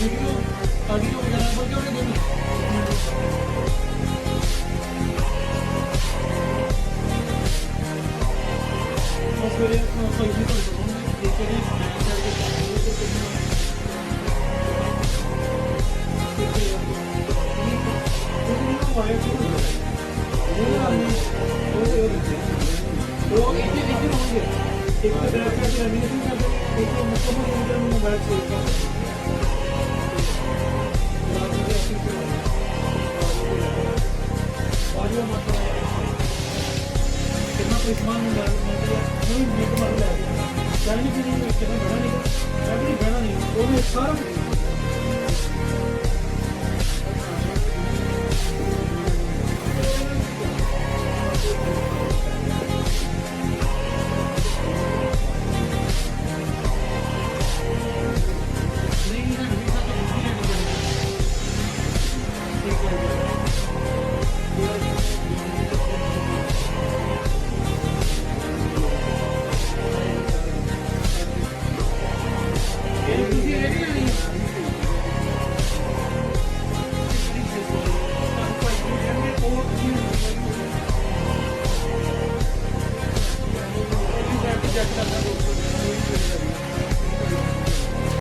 audio वगैरह बोल के देंगे बस मेरे कोई भी कर दूँगा देखिए एक तो बैक साइड लेमिनेशन कर दो एक तो मुकम्मल मीटर में मोबाइल से ऑडियो मतलब कितना परिश्रम में डाल नहीं ये तो मालूम है जाने के लिए कितना बड़ा